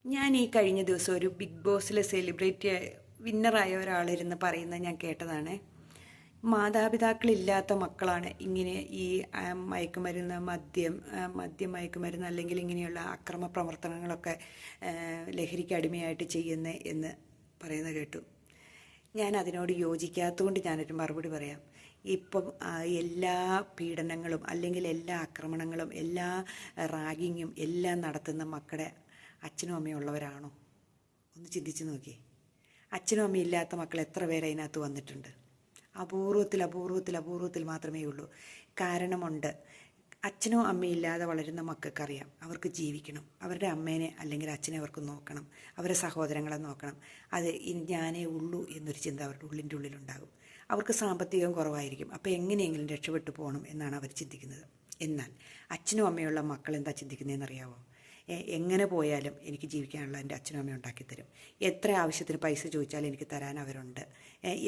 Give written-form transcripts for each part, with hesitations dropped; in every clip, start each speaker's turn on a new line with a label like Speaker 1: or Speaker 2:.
Speaker 1: ഞാൻ ഈ കഴിഞ്ഞ ദിവസം ഒരു ബിഗ് ബോസിൽ സെലിബ്രിറ്റി വിന്നറായ ഒരാളിരുന്ന് പറയുന്നത് ഞാൻ കേട്ടതാണ്. മാതാപിതാക്കളില്ലാത്ത മക്കളാണ് ഇങ്ങനെ ഈ മയക്കുമരുന്ന്, മയക്കുമരുന്ന് അല്ലെങ്കിൽ ഇങ്ങനെയുള്ള അക്രമ പ്രവർത്തനങ്ങളൊക്കെ ലഹരിക്ക് അടിമയായിട്ട് ചെയ്യുന്നത് എന്ന് പറയുന്നത് കേട്ടു. ഞാൻ അതിനോട് യോജിക്കാത്തതുകൊണ്ട് ഞാനൊരു മറുപടി പറയാം. ഇപ്പം എല്ലാ പീഡനങ്ങളും അല്ലെങ്കിൽ എല്ലാ ആക്രമണങ്ങളും എല്ലാ റാഗിങ്ങും എല്ലാം നടത്തുന്ന മക്കളുടെ അച്ഛനും അമ്മയും ഉള്ളവരാണോ? ഒന്ന് ചിന്തിച്ച് നോക്കിയേ. അച്ഛനും അമ്മയും ഇല്ലാത്ത മക്കൾ എത്ര പേര് അതിനകത്ത് വന്നിട്ടുണ്ട്? അപൂർവത്തിൽ മാത്രമേ ഉള്ളൂ. കാരണമുണ്ട്. അച്ഛനോ അമ്മയും ഇല്ലാതെ വളരുന്ന മക്കൾക്കറിയാം അവർക്ക് ജീവിക്കണം, അവരുടെ അമ്മേനെ അല്ലെങ്കിൽ അച്ഛനെ അവർക്ക് നോക്കണം, അവരുടെ സഹോദരങ്ങളെ നോക്കണം. അത് ഞാനേ ഉള്ളൂ എന്നൊരു ചിന്ത അവരുടെ ഉള്ളിൻ്റെ ഉള്ളിലുണ്ടാകും. അവർക്ക് സാമ്പത്തികം കുറവായിരിക്കും, അപ്പോൾ എങ്ങനെയെങ്കിലും രക്ഷപ്പെട്ടു പോകണം എന്നാണ് അവർ ചിന്തിക്കുന്നത്. എന്നാൽ അച്ഛനും അമ്മയുള്ള മക്കൾ എന്താ ചിന്തിക്കുന്നതെന്നറിയാവോ? എങ്ങനെ പോയാലും എനിക്ക് ജീവിക്കാനുള്ള എൻ്റെ അച്ഛനും അമ്മയും ഉണ്ടാക്കിത്തരും. എത്ര ആവശ്യത്തിന് പൈസ ചോദിച്ചാലും എനിക്ക് തരാൻ അവരുണ്ട്.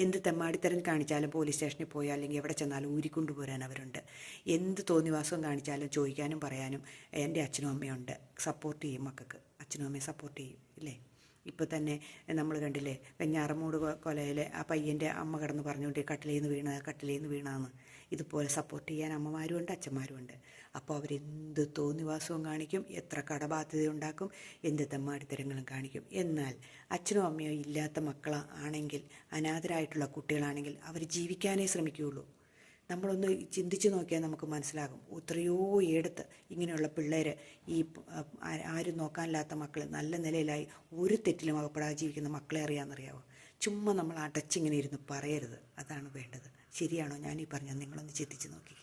Speaker 1: എന്ത് തെമ്മാടിത്തരം കാണിച്ചാലും പോലീസ് സ്റ്റേഷനിൽ പോയാൽ അല്ലെങ്കിൽ എവിടെ ചെന്നാലും ഊരിക്കൊണ്ടുപോരാൻ അവരുണ്ട്. എന്ത് തോന്നിവാസവും കാണിച്ചാലും ചോദിക്കാനും പറയാനും എൻ്റെ അച്ഛനും അമ്മയുണ്ട്. സപ്പോർട്ട് ചെയ്യും മക്കൾക്ക്. അച്ഛനും അമ്മയും സപ്പോർട്ട് ചെയ്യും, ഇല്ലേ? ഇപ്പോൾ തന്നെ നമ്മൾ കണ്ടില്ലേ, വെഞ്ഞാറമൂട് കൊലയിലെ ആ പയ്യൻ്റെ അമ്മ കിടന്ന് പറഞ്ഞുകൊണ്ട് കട്ടിലേന്ന് വീണാന്ന്. ഇതുപോലെ സപ്പോർട്ട് ചെയ്യാൻ അമ്മമാരും ഉണ്ട്, അച്ഛന്മാരും ഉണ്ട്. അപ്പോൾ അവരെന്ത് തോന്നിവാസവും കാണിക്കും, എത്ര കടബാധ്യത ഉണ്ടാക്കും, എന്ത് തെമ്മാടിത്തരങ്ങളും കാണിക്കും. എന്നാൽ അച്ഛനും അമ്മയോ ഇല്ലാത്ത മക്കളാണെങ്കിൽ, അനാഥരായിട്ടുള്ള കുട്ടികളാണെങ്കിൽ അവർ ജീവിക്കാനേ ശ്രമിക്കുകയുള്ളൂ. നമ്മളൊന്ന് ചിന്തിച്ച് നോക്കിയാൽ നമുക്ക് മനസ്സിലാകും. എത്രയോ എടുത്ത് ഇങ്ങനെയുള്ള പിള്ളേർ, ഈ ആരും നോക്കാനില്ലാത്ത മക്കൾ നല്ല നിലയിലായി ഒരു തെറ്റിലും അകപ്പെടാതെ ജീവിക്കുന്ന മക്കളെ അറിയാമെന്നറിയാമോ? ചുമ്മാ നമ്മൾ അടച്ചിങ്ങനെ ഇരുന്ന് പറയരുത്. അതാണ് വേണ്ടത്. ശരിയാണോ ഞാൻ ഈ പറഞ്ഞത്? നിങ്ങളൊന്ന് ചിന്തിച്ച് നോക്കി.